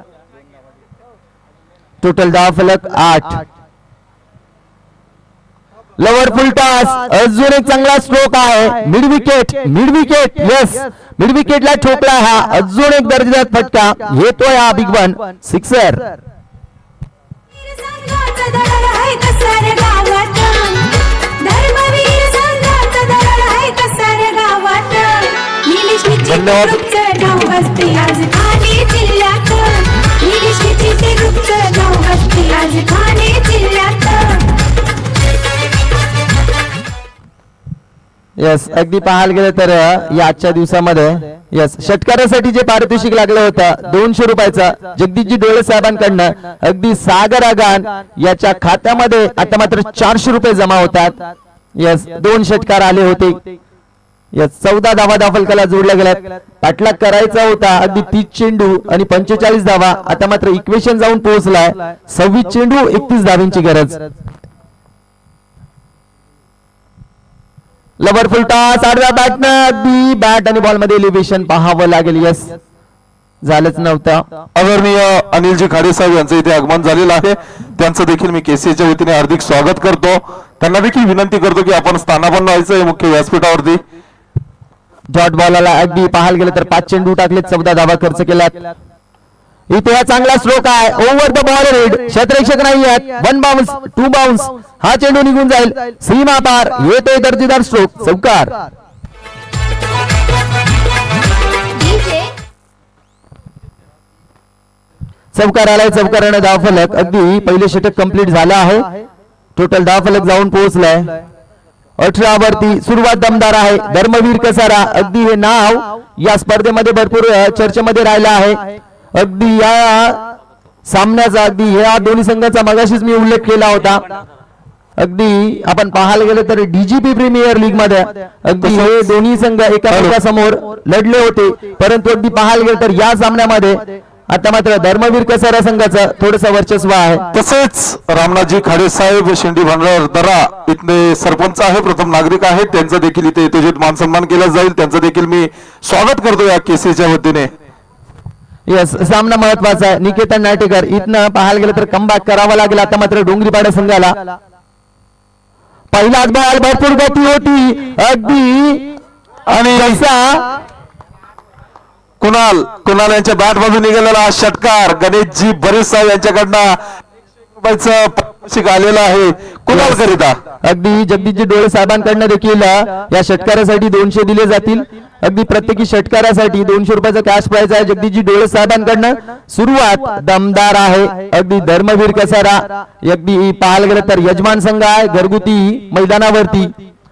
टोटल धाव फलक 8. लवर फुल टॉस अजून एक चांगला स्ट्रोक आहे. मिड विकेट यस, मिड विकेटला ठोकला. हा अजून एक दर्जेदार फटका येतोय हा बिग वन सिक्सर. यस अगदी पाहायला गेलं तर या आजच्या दिवसामध्ये यस षटकारासाठी जे पारितोषिक लागलं होतं 200 रुपयाचं जगदीशजी डोळे साहेबांकडनं अगदी सागर आगान याच्या खात्यामध्ये आता मात्र 400 रुपये जमा होतात. यस 2 षटकार आले होते. यस 14 धावा फलकाला जोडल्या गेल्यात. पाठलाग करायचा होता अगदी 30 चेंडू आणि 45 धावा. आता मात्र इक्वेशन जाऊन पोहोचलाय 26 चेंडू 31 धावांची गरज. लवर फुल टॉस आडव्या बॅटनं अगदी बॅट आणि बॉल मध्ये एलिव्हेशन पाहावं लागेल. यस झालंच नव्हतं. आदरणीय अनिलजी खाडे साहेब यांचं इथे आगमन झालेलं आहे. त्यांचं देखील मी केसीच्या वतीने हार्दिक स्वागत करतो. त्यांना देखील विनंती करतो की आपण स्थानापन्न व्हायचं आहे मुख्य व्यासपीठावरती. डॉट बॉलला अगदी पाहायला गेलं तर 5 चेंडू टाकले 14 धावा खर्च केल्यात. इथे हा चांगला स्ट्रोक आहे ओव्हर द बॉल रेड. क्षेत्ररक्षक नाही आहेत. 1 बाउन्स 2 बाउन्स हा चेंडू निघून जाईल सीमा पार. येतोय दर्जेदार स्ट्रोक चौकार. चौकार आलाय. चौकाराने धावफलक अगदी पहिले षटक कंप्लीट झालं आहे. टोटल धावफलक जाऊन पोहोचलाय 18 वरती. सुरुवात दमदार आहे. धर्मवीर कसारा अगदी हे नाव या स्पर्धेमध्ये भरपूर चर्चेमध्ये राहिलं आहे. अगदी या सामन्याचा अगदी या दोन्ही संघाचा मगाशीच मी उल्लेख केला होता. अगदी आपण पाहायला गेलं तर डीजीपी प्रीमियर लीग मध्ये अगदी हे दोन्ही संघ एकामेकांसमोर लढले होते. परंतु अगदी पाहायला गेलं तर या सामन्यामध्ये आता मात्र धर्मवीर कसारा संघाचं थोडंसं वर्चस्व आहे. तसेच रामनाथजी खाडे साहेब शेंडी भांडार दरा इथले सरपंच आहे, प्रथम नागरिक आहेत. त्यांचं देखील इथे यथोचित मान सन्मान केला जाईल. त्यांचं देखील मी स्वागत करतो या केसीच्या वतीने. यस सामना महत्वाचा आहे. निकेतन नाटेकर इथनं पाहायला गेलं तर कमबॅक करावा लागेल आता मात्र डोंगरीपाडा संघाला. पहिलाच बॉल भरपूर गती होती अगदी आणि जसा कुणाल यांच्या बॅट मधून निघालेला हा षटकार गणेशजी बरेच साहेब यांच्याकडनं रुपयाचं पारितोषिक आलेलं आहे कुणाल करिता. अगदी जगदीशजी डोळे साहेबांकडनं देखील या षटकारासाठी 200 दिले जातील. अगदी प्रत्येकी षटकारासाठी 200 रुपयाचा कॅश प्राइज आहे जगदीशजी डोळे साहेबांकडनं. सुरुवात दमदार आहे अगदी धर्मवीर कसारा अगदी पाहायला गेलं तर यजमान संघ आहे घरगुती मैदानावरती.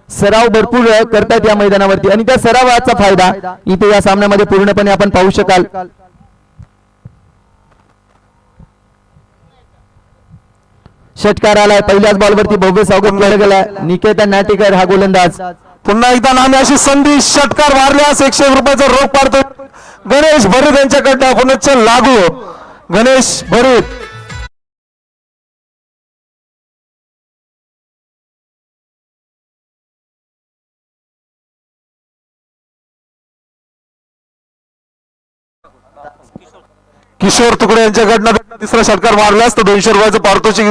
सराव भरपूर करतात या मैदानावरती आणि त्या सरावाचा फायदा इथे या सामन्यामध्ये पूर्णपणे आपण पाहू शकाल. षटकार आलाय. पहिल्याच बॉलवरती भव्य स्वागत केलं गेलं. निकेतन नाटेकर हा गोलंदाज. पुन्हा एकदा नामी अशी संधी. षटकार मारल्यास 100 रुपयाचा रोख पाडतो गणेश भरीत यांच्याकडनं. पुनश्च लागू गणेश भरीत. किशोर तुकडे यांच्याकडनं तिसरा षटकार मारल्यास तर 200 रुपयाचं पारितोषिक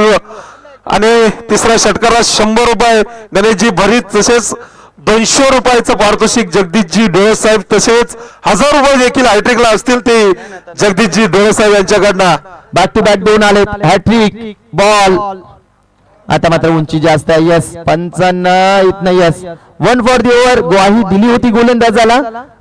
आणि तिसऱ्या षटकाराला 100 रुपये गणेशजी भरीत. तसेच 200 रुपयाचं पारितोषिक जगदीशजी डोळे साहेब. तसेच 1000 रुपये देखील हायट्रिकला असतील ते जगदीशजी डोळे साहेब यांच्याकडनं. बॅक टू बॅक 2 आले. हॅट्रिक बॉल आता मात्र उंची जास्त आहे. यस 55 इथनं यस 1 फॉर दी ओव्हर ग्वाही दिली होती गोलंदाजाला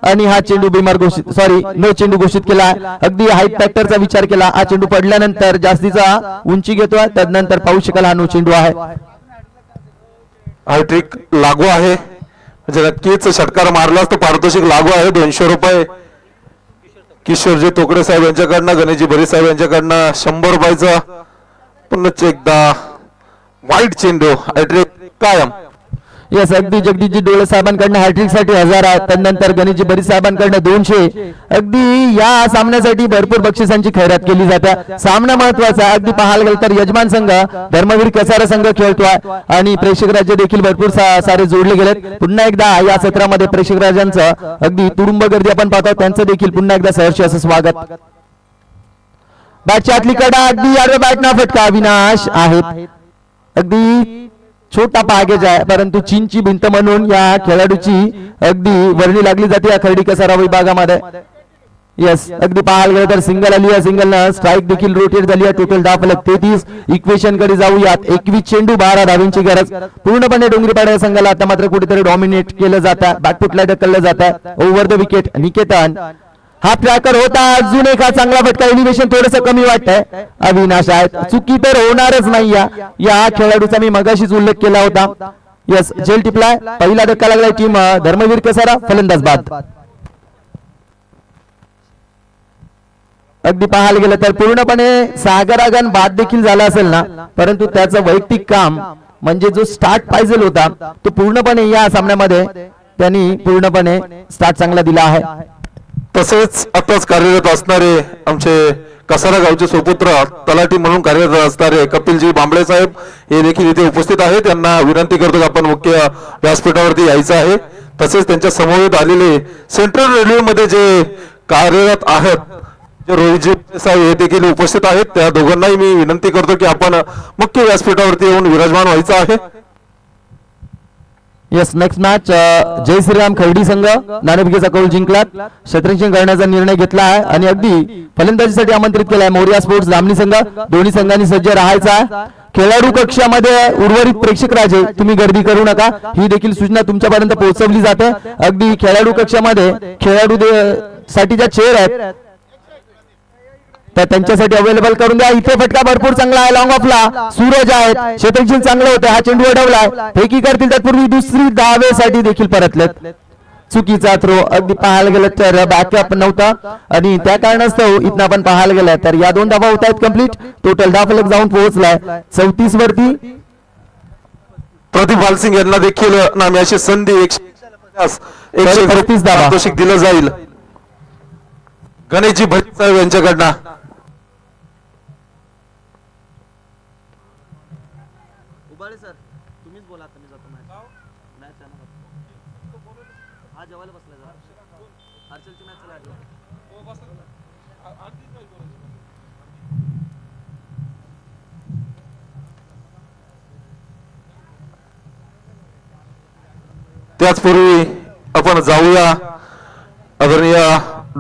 आणि हा चेंडू बिमार घोषित नो चेंडू घोषित केला. अगदी हाईट फॅक्टरचा विचार केला. हा चेंडू पडल्यानंतर जास्तीचा उंची घेतोय त्यानंतर पाहू शकाल हा नो चेंडू आहे. हायट्रिक लागू आहे म्हणजे नक्कीच षटकार मारलास तर पारितोषिक लागू आहे 200 रुपये. किशोरजी तोकडे साहेब यांच्याकडनं गणेशजी भरी साहेब यांच्याकडनं 100 रुपयाचं. पुन्हा एकदा वाईट चेंडू हॅट्रिक कायम. यस अगदी जगदीशजी डोळे साहेबांकडनं हॅट्रिक साठी 1000 आहेत. त्यानंतर गणेशजी बरी साहेबांकडनं 200. अगदी या सामन्यासाठी भरपूर बक्षिसांची खैरात केली जाते. सामना महत्वाचा आहे. अगदी पाहायला गेलं तर यजमान संघ धर्मवीर कसारा संघ खेळतोय आणि प्रेक्षक राज्य देखील भरपूर सारे जोडले गेलेत. पुन्हा एकदा या सत्रामध्ये प्रेक्षक राजांचं अगदी तुडुंब गर्दी आपण पाहतो त्यांचं देखील पुन्हा एकदा सहर्ष असं स्वागत. बॅटच्या आतली कडा अगदी आडव्या बॅटना फटका अविनाश आहेत. अगदी छोटा पॅकेज आहे परंतु चीनची भिंत म्हणून या खेळाडूची अगदी वर्णी लागली जाते या खर्डी कसारा विभागामध्ये. यस अगदी पाहायला गेलं तर सिंगल आली आहे. सिंगलनं स्ट्राईक देखील रोटेट झाली आहे. टोटल धावफलक 33. इक्वेशन कडे जाऊयात. 21 चेंडू 12 धावांची गरज. पूर्णपणे डोंगरीपाडा संघाला आता मात्र कुठेतरी डॉमिनेट केलं जातं. बॅकफुटला ढकललं जातं. ओव्हर द विकेट निकेतन हा ट्रॅकर होता. अजून एक हा चांगला फटका. एलिव्हेशन थोडस कमी वाटतंय. अविनाश आहेत. चुकी तर होणारच नाही. या खेळाडूचा मी मगाशीच उल्लेख केला होता. यस जेल टिपलाय. पहिला धक्का लागलाय टीम धर्मवीर कसारा फलंदाज बाद. अगदी पाहायला गेलं तर पूर्णपणे सागरागण बाद देखील झाला असेल ना, परंतु त्याचं वैयक्तिक काम म्हणजे जो स्टार्ट पाहिजे होता तो पूर्णपणे या सामन्यामध्ये त्यांनी पूर्णपणे स्टार्ट चांगला दिला आहे. तसेच आताच कार्यरत असणारे आमचे कसारा गावचे सुपुत्र तलाठी म्हणून कार्यरत असणारे कपिलजी बांबळे साहेब हे देखील इथे उपस्थित आहेत. त्यांना विनंती करतो की आपण मुख्य व्यासपीठावरती यायचं आहे. तसेच त्यांच्या समवेत आलेले सेंट्रल रेल्वे मध्ये जे कार्यरत आहेत जे रोहितजी साहेब हे देखील उपस्थित आहेत. त्या दोघांनाही मी विनंती करतो की आपण मुख्य व्यासपीठावरती येऊन विराजमान व्हायचं आहे. यस नेक्स्ट मॅच जय श्रीराम खर्डी संघ नाणेफेकीचा कौल जिंकला, क्षेत्ररक्षण करण्याचा निर्णय घेतला आहे आणि अगदी फलंदाजीसाठी आमंत्रित केलाय मोरिया स्पोर्ट्स जामनी संघ. दोन्ही संघांनी सज्ज राहायचा आहे. खेळाडू कक्षामध्ये उर्वरित प्रेक्षक राजे तुम्ही गर्दी करू नका, ही देखील सूचना तुमच्यापर्यंत पोहोचवली जाते. अगदी खेळाडू कक्षामध्ये खेळाडू साठी ज्या चेअर आहेत त्या त्यांच्यासाठी अवेलेबल करून द्या. इथे फटका भरपूर चांगला आहे लॉंग ऑफला सूरज आहेत, क्षेत्ररक्षण चांगलं होतं. हा चेंडू अडवलाय, फेकी करतील तत्पूर्वी दुसरी धावेसाठी देखील परतलेत. चुकीचा थ्रो. अगदी पाहायला गेलं तर बॅकअप नव्हता आणि त्या कारणास्तव इथं आपण पाहायला गेलं तर या 2 धावा होत आहेत कम्प्लीट. टोटल धावफलक जाऊन पोहोचलाय 34 वरती. प्रदीप भालसिंग यांना देखील नामी अशी संधी 135 धावा पारितोषिक दिलं जाईल. गणेशजी भट साहेब यांच्याकडनं उबाळे सर तुम्हीच बोला, आता मी जातो मॅच आहे ना. हा जेवायला बसलाय जरा. हर्षलची मॅच चालू आहे. त्याचपूर्वी आपण जाऊया आदरणीय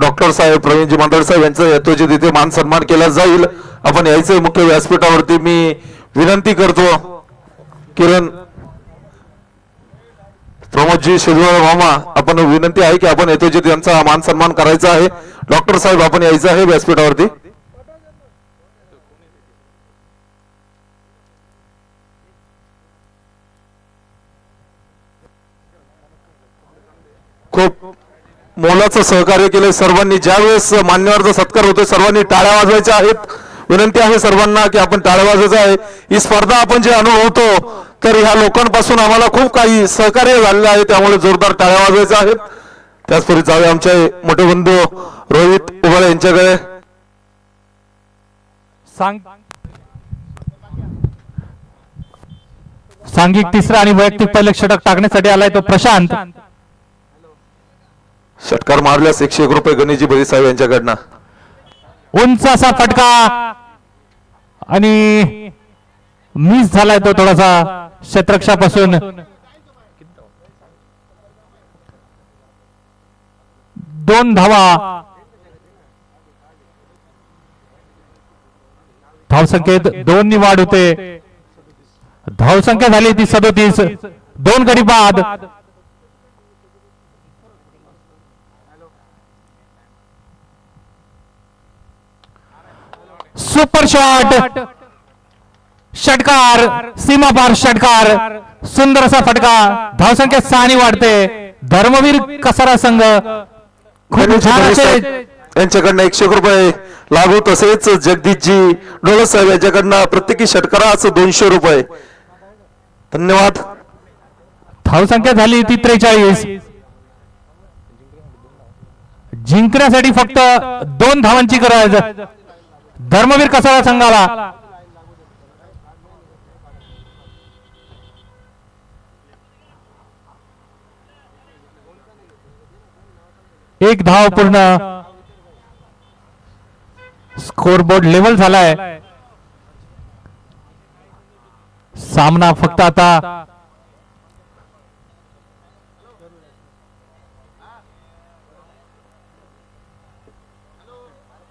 डॉक्टर साहेब प्रवीणजी मंडळ साहेब यांचं यथोचित तिथे मान सन्मान केला जाईल. आपण यायचंय मुख्य व्यासपीठावरती. मी विनंती करतो किरण प्रमोदजी शिरवाळ मामा, आपण विनंती आहे की आपण यथोचित यांचा मान सन्मान करायचा आहे. डॉक्टर साहेब आपण यायचं आहे व्यासपीठावरती. खूप मोलाचं सहकार्य केलंय सर्वांनी. ज्यावेळेस मान्यवरचा सत्कार होतोय सर्वांनी टाळ्या वाजवायच्या आहेत. विनंती आहे सर्वांना की आपण टाळ्या वाजवायचं आहे. ही स्पर्धा आपण जे अनुभवतो तर ह्या लोकांपासून आम्हाला खूप काही सहकार्य झालेलं आहे, त्यामुळे जोरदार टाळ्या वाजवायच्या आहेत. त्याचपूर्वी जाऊया आमचे मोठे बंधू रोहित उबाळे यांच्याकडे. सांघिक तिसरा आणि वैयक्तिक पहिले षटक टाकण्यासाठी आलाय तो प्रशांत. षटकार मारल्यास 101 रुपये गणेशजी भरी साहेब यांच्याकडनं. उंच असा फटका आणि मिस झालाय तो थोडासा क्षेत्ररक्षापासून. 2 धावा. धावसंख्येत 2 नी वाढ होते. धावसंख्या झाली ती 37. 2 गडी बाद. Super shot. षटकार सीमापार षटकार. सुंदर असा फटका. धावसंख्या 6 नी वाढते. धर्मवीर कसारा संघ खूप छान असे यांच्याकडनं 101 रुपये लागू. तसेच जगदीशजी डोळे साहेब यांच्याकडनं प्रत्येकी षटकाराच 200 रुपये. धन्यवाद. धावसंख्या झाली ती 43. जिंकण्यासाठी फक्त 2 धावांची गरज धर्मवीर कसारा संघाला. एक धाव पूर्ण. स्कोरबोर्ड लेवल झालाय. सामना फक्त आता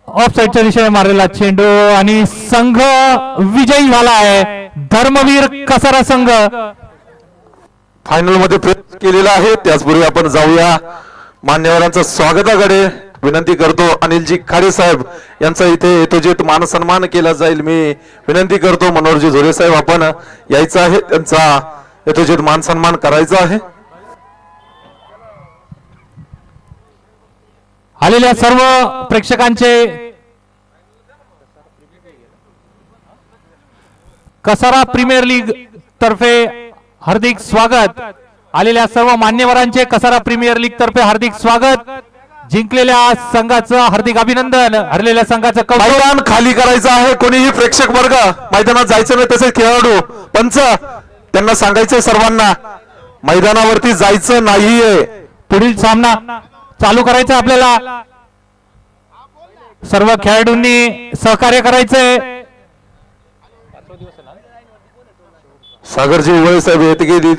ऑफ साईडच्या दिशेने मारलेला चेंडू आणि संघ विजयी झाला आहे. धर्मवीर कसारा संघ फायनल मध्ये प्रयत्न केलेला आहे. त्याचपूर्वी आपण जाऊया मान्यवरांचं स्वागताकडे. विनंती करतो अनिलजी खाडे साहेब यांचा इथे यथोचित मान सन्मान केला जाईल. मी विनंती करतो मनोहरजी झोरे साहेब आपण यायचं आहे. त्यांचा यथोचित मान सन्मान करायचा आहे. आलेल्या सर्व प्रेक्षकांचे कसारा प्रीमियर लीग तर्फे हार्दिक स्वागत. आलेल्या सर्व मान्यवरांचे कसारा प्रीमियर लीग तर्फे हार्दिक स्वागत. जिंकलेल्या संघाचं हार्दिक अभिनंदन, हरलेल्या संघाचं कौतुक. मैदान खाली करायचं आहे. कोणीही प्रेक्षक वर्ग मैदानात जायचं नाही. तसेच खेळाडू पंच त्यांना सांगायचंय सर्वांना मैदानावरती जायचं नाहीये. पुढील सामना चालू करायचा आपल्याला. सर्व खेळाडूंनी सहकार्य करायचंय. सागरजी उवळे साहेब येत गेली